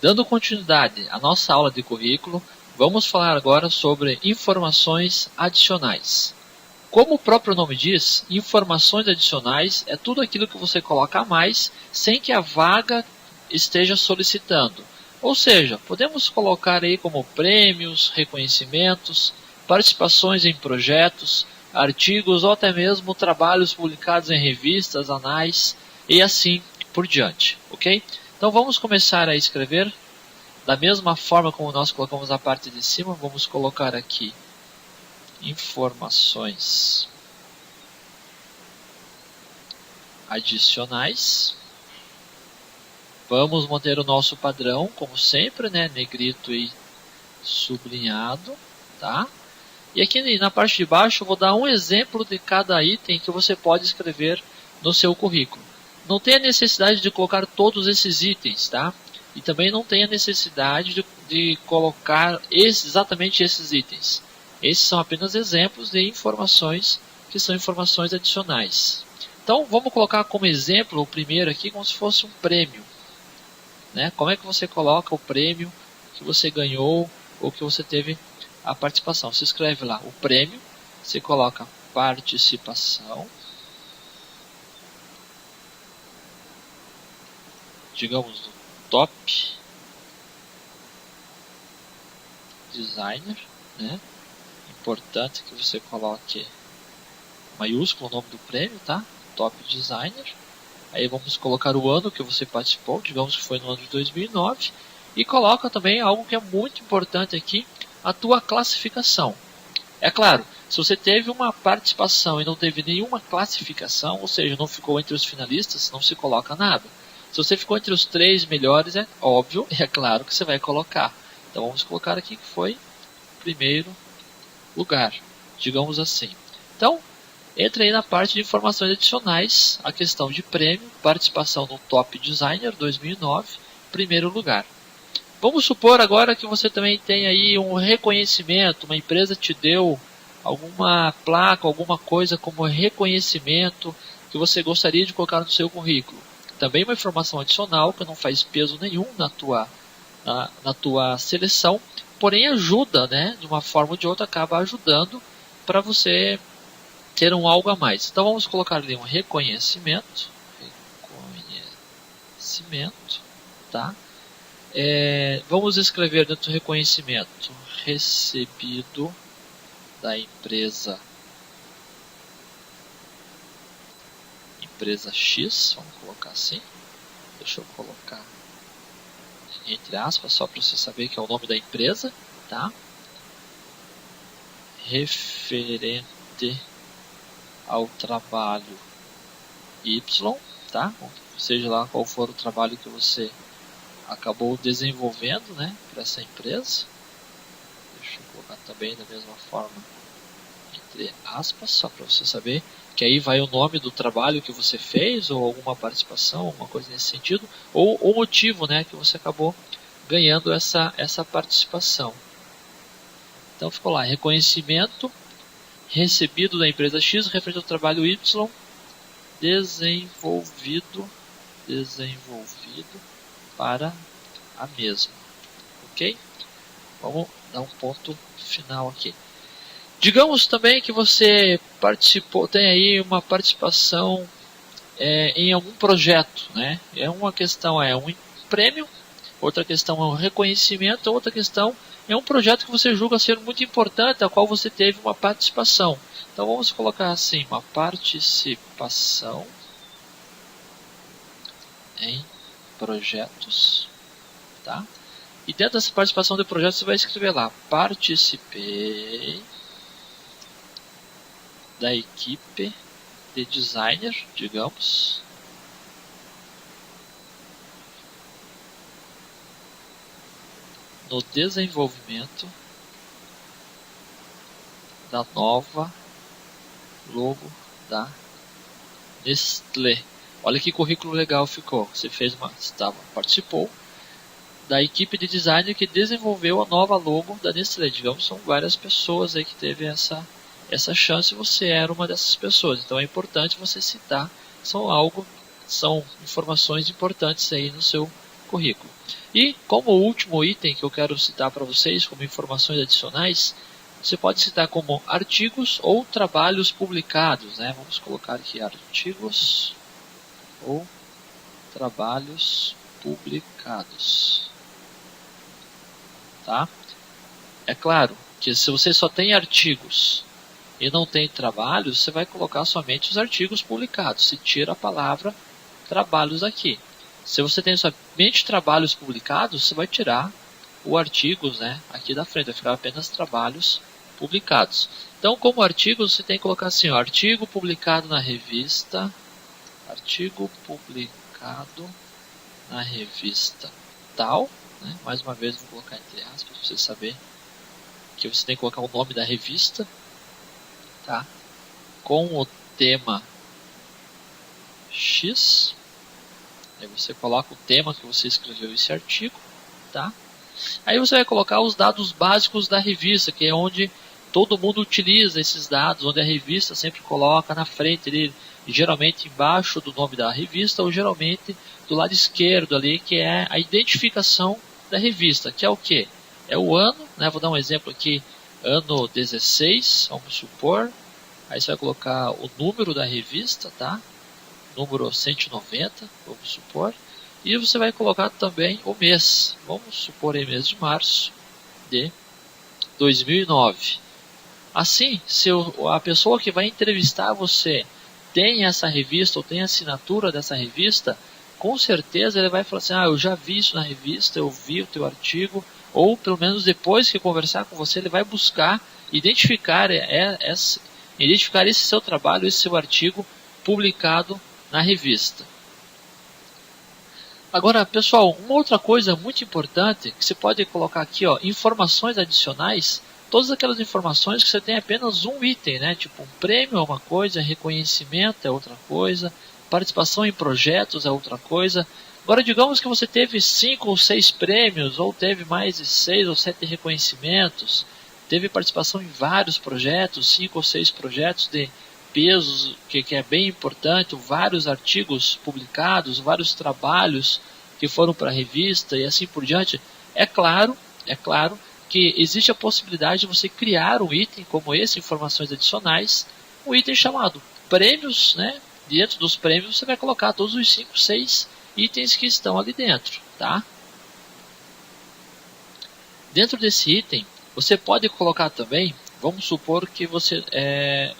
Dando continuidade à nossa aula de currículo, vamos falar agora sobre informações adicionais. Como o próprio nome diz, informações adicionais é tudo aquilo que você coloca a mais sem que a vaga esteja solicitando. Ou seja, podemos colocar aí como prêmios, reconhecimentos, participações em projetos, artigos ou até mesmo trabalhos publicados em revistas, anais e assim por diante, ok? Então vamos começar a escrever da mesma forma como nós colocamos na parte de cima. Vamos colocar aqui informações adicionais. Vamos manter o nosso padrão, como sempre, né? Negrito e sublinhado, tá? E aqui na parte de baixo eu vou dar um exemplo de cada item que você pode escrever no seu currículo. Não tem a necessidade de colocar todos esses itens, tá? E também não tem a necessidade de colocar exatamente esses itens. Esses são apenas exemplos de informações que são informações adicionais. Então vamos colocar como exemplo o primeiro aqui como se fosse um prêmio, né? Como é que você coloca o prêmio que você ganhou ou que você teve a participação? Você escreve lá o prêmio, você coloca participação, digamos do top designer, né? Importante que você coloque maiúsculo o nome do prêmio, tá? Top designer. Aí vamos colocar o ano que você participou, digamos que foi no ano de 2009, e coloca também algo que é muito importante aqui, a tua classificação. É claro, se você teve uma participação e não teve nenhuma classificação, ou seja, não ficou entre os finalistas, não se coloca nada. Se você ficou entre os 3 melhores, é óbvio, é claro que você vai colocar. Então vamos colocar aqui que foi primeiro lugar, digamos assim. Então, entra aí na parte de informações adicionais, a questão de prêmio, participação no Top Designer 2009, primeiro lugar. Vamos supor agora que você também tem aí um reconhecimento, uma empresa te deu alguma placa, alguma coisa como reconhecimento que você gostaria de colocar no seu currículo. Também uma informação adicional que não faz peso nenhum na tua seleção, porém ajuda, né? De uma forma ou de outra acaba ajudando para você ter um algo a mais. Então vamos colocar ali um reconhecimento, tá? Vamos escrever dentro do reconhecimento recebido da empresa X, vamos colocar assim. Deixa eu colocar entre aspas só para você saber que é o nome da empresa, tá? Referente ao trabalho Y, tá? Seja lá qual for o trabalho que você acabou desenvolvendo, né, para essa empresa. Deixa eu colocar também da mesma forma entre aspas, só para você saber que aí vai o nome do trabalho que você fez, ou alguma participação, alguma coisa nesse sentido, ou o motivo, né, que você acabou ganhando essa participação. Então ficou lá, reconhecimento recebido da empresa X referente ao trabalho Y desenvolvido para a mesma, ok? Vamos dar um ponto final aqui. Digamos também que você participou, tem aí uma participação em algum projeto, né? Uma questão é um prêmio, outra questão é um reconhecimento, outra questão é um projeto que você julga ser muito importante, a qual você teve uma participação. Então vamos colocar assim, uma participação em projetos, tá? E dentro dessa participação de projetos você vai escrever lá, participei da equipe de designer, digamos, no desenvolvimento da nova logo da Nestlé. Olha que currículo legal ficou. Você participou da equipe de design que desenvolveu a nova logo da Nestlé. Digamos, são várias pessoas aí que teve essa chance, você era uma dessas pessoas. Então é importante você citar, são informações importantes aí no seu currículo. E como último item que eu quero citar para vocês como informações adicionais, você pode citar como artigos ou trabalhos publicados, né? Vamos colocar aqui artigos ou trabalhos publicados, tá? É claro que se você só tem artigos e não tem trabalhos, você vai colocar somente os artigos publicados. Se tira a palavra trabalhos aqui. Se você tem somente trabalhos publicados, você vai tirar o artigos, né, aqui da frente. Vai ficar apenas trabalhos publicados. Então, como artigos, você tem que colocar assim, ó, artigo publicado na revista. Artigo publicado na revista tal. Né? Mais uma vez, vou colocar entre aspas para você saber que você tem que colocar o nome da revista. Tá? Com o tema X, aí você coloca o tema que você escreveu esse artigo, tá? Aí você vai colocar os dados básicos da revista, que é onde todo mundo utiliza esses dados, onde a revista sempre coloca na frente ali, geralmente embaixo do nome da revista, ou geralmente do lado esquerdo ali, que é a identificação da revista, que é o que? É o ano, né? Vou dar um exemplo aqui, ano 16, vamos supor. Aí você vai colocar o número da revista, tá? Número 190, vamos supor. E você vai colocar também o mês. Vamos supor em mês de março de 2009. Assim, se a pessoa que vai entrevistar você tem essa revista ou tem a assinatura dessa revista, com certeza ele vai falar assim, eu já vi isso na revista, eu vi o teu artigo, ou pelo menos depois que conversar com você, ele vai buscar identificar esse seu trabalho, esse seu artigo publicado na revista. Agora, pessoal, uma outra coisa muito importante que você pode colocar aqui, ó, informações adicionais, todas aquelas informações que você tem apenas um item, né? Tipo, um prêmio é uma coisa, reconhecimento é outra coisa, participação em projetos é outra coisa. Agora, digamos que você teve 5 ou 6 prêmios, ou teve mais de 6 ou 7 reconhecimentos, teve participação em vários projetos, 5 ou 6 projetos de pesos, que é bem importante, vários artigos publicados, vários trabalhos que foram para a revista e assim por diante. É claro que existe a possibilidade de você criar um item como esse, informações adicionais, um item chamado prêmios, né? Dentro dos prêmios você vai colocar todos os 5, 6 itens que estão ali dentro, tá? Dentro desse item, você pode colocar também, vamos supor que você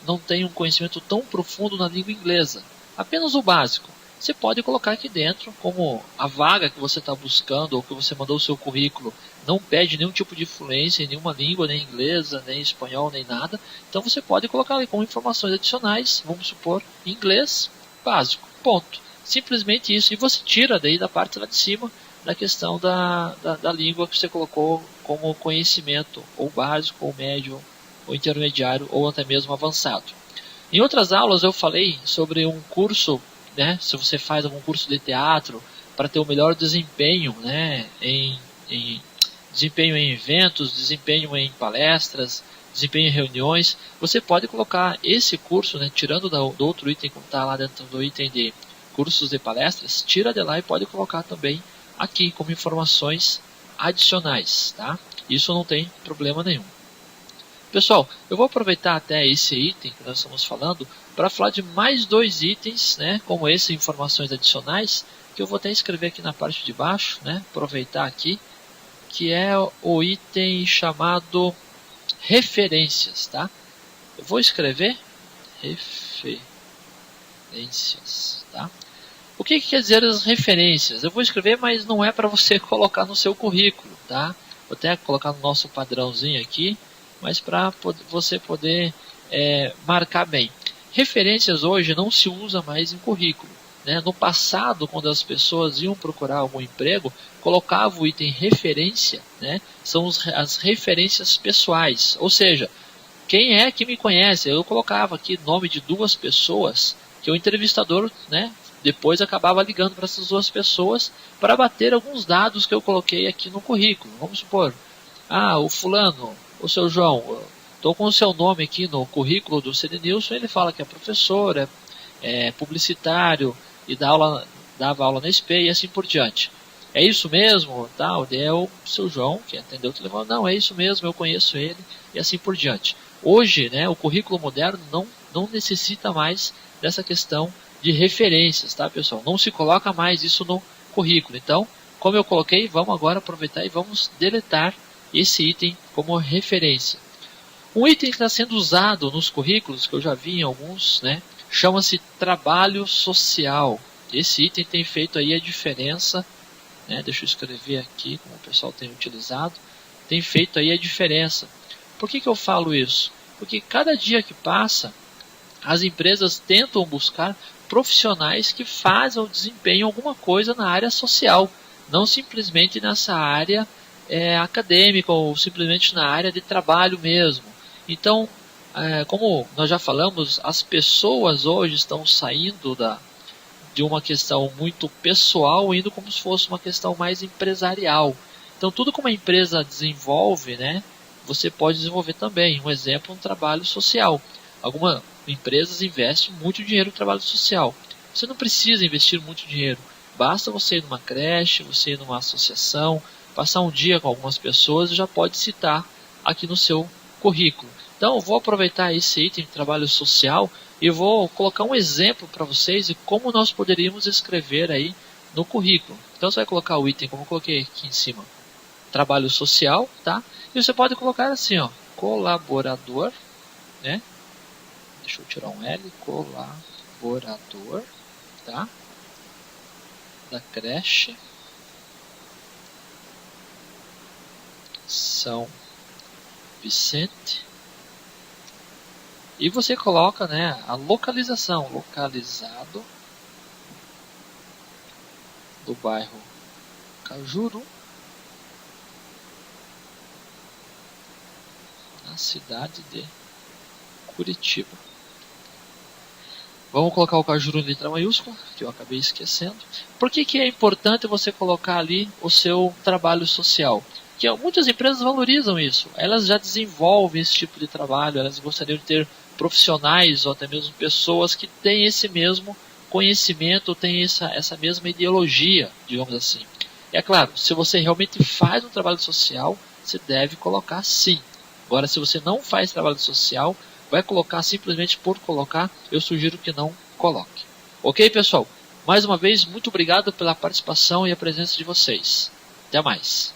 não tem um conhecimento tão profundo na língua inglesa, apenas o básico. Você pode colocar aqui dentro, como a vaga que você está buscando ou que você mandou o seu currículo não pede nenhum tipo de fluência em nenhuma língua, nem inglesa, nem espanhol, nem nada. Então você pode colocar ali como informações adicionais, vamos supor, inglês básico, ponto. Simplesmente isso, e você tira daí da parte lá de cima da questão da língua que você colocou como conhecimento, ou básico, ou médio, ou intermediário, ou até mesmo avançado. Em outras aulas eu falei sobre um curso, né, se você faz algum curso de teatro, para ter o melhor desempenho, né, desempenho em eventos, desempenho em palestras, desempenho em reuniões, você pode colocar esse curso, né, tirando do outro item que está lá dentro do item de cursos de palestras, tira de lá e pode colocar também aqui como informações adicionais, tá? Isso não tem problema nenhum. Pessoal, eu vou aproveitar até esse item que nós estamos falando para falar de mais 2 itens, né, como esse, informações adicionais, que eu vou até escrever aqui na parte de baixo, né, aproveitar aqui, que é o item chamado referências, tá? Eu vou escrever referências, tá? O que quer dizer as referências? Eu vou escrever, mas não é para você colocar no seu currículo, tá? Vou até colocar no nosso padrãozinho aqui, mas para você poder marcar bem. Referências hoje não se usa mais em currículo, né? No passado, quando as pessoas iam procurar algum emprego, colocavam o item referência, né? São as referências pessoais, ou seja, quem é que me conhece? Eu colocava aqui nome de 2 pessoas que o entrevistador, né, depois acabava ligando para essas 2 pessoas para bater alguns dados que eu coloquei aqui no currículo. Vamos supor, o fulano, o seu João, estou com o seu nome aqui no currículo do CD Nilson, ele fala que é professor, é publicitário e dava aula na SPE e assim por diante. é isso mesmo? Tal, é o seu João, que atendeu o telefone, não, é isso mesmo, eu conheço ele, e assim por diante. Hoje, né, o currículo moderno não necessita mais dessa questão de referências, tá, pessoal? Não se coloca mais isso no currículo. Então, como eu coloquei, vamos agora aproveitar e vamos deletar esse item como referência. Um item que está sendo usado nos currículos, que eu já vi em alguns, né, chama-se trabalho social. Esse item tem feito aí a diferença, né, deixa eu escrever aqui como o pessoal tem utilizado, tem feito aí a diferença. Por que eu falo isso? Porque cada dia que passa, as empresas tentam buscar profissionais que fazem ou desempenham alguma coisa na área social, não simplesmente nessa área acadêmica ou simplesmente na área de trabalho mesmo. Então, como nós já falamos, as pessoas hoje estão saindo de uma questão muito pessoal, indo como se fosse uma questão mais empresarial. Então, tudo que uma empresa desenvolve, né, você pode desenvolver também. Um exemplo, um trabalho social. Algumas empresas investem muito dinheiro no trabalho social. Você não precisa investir muito dinheiro. Basta você ir numa creche, você ir numa associação, passar um dia com algumas pessoas e já pode citar aqui no seu currículo. Então, eu vou aproveitar esse item de trabalho social e vou colocar um exemplo para vocês de como nós poderíamos escrever aí no currículo. Então, você vai colocar o item, como eu coloquei aqui em cima, trabalho social, tá? E você pode colocar assim, ó, colaborador, né? Deixa eu tirar um L, colaborador, tá? Da creche São Vicente. E você coloca, né, a localização, localizado do bairro Cajuru, na cidade de Curitiba. Vamos colocar o Cajuru em letra maiúscula, que eu acabei esquecendo. Por que é importante você colocar ali o seu trabalho social? Que muitas empresas valorizam isso. Elas já desenvolvem esse tipo de trabalho, elas gostariam de ter profissionais ou até mesmo pessoas que têm esse mesmo conhecimento, têm essa mesma ideologia, digamos assim. E é claro, se você realmente faz um trabalho social, você deve colocar sim. Agora, se você não faz trabalho social, vai colocar simplesmente por colocar, eu sugiro que não coloque. Ok, pessoal? Mais uma vez, muito obrigado pela participação e a presença de vocês. Até mais.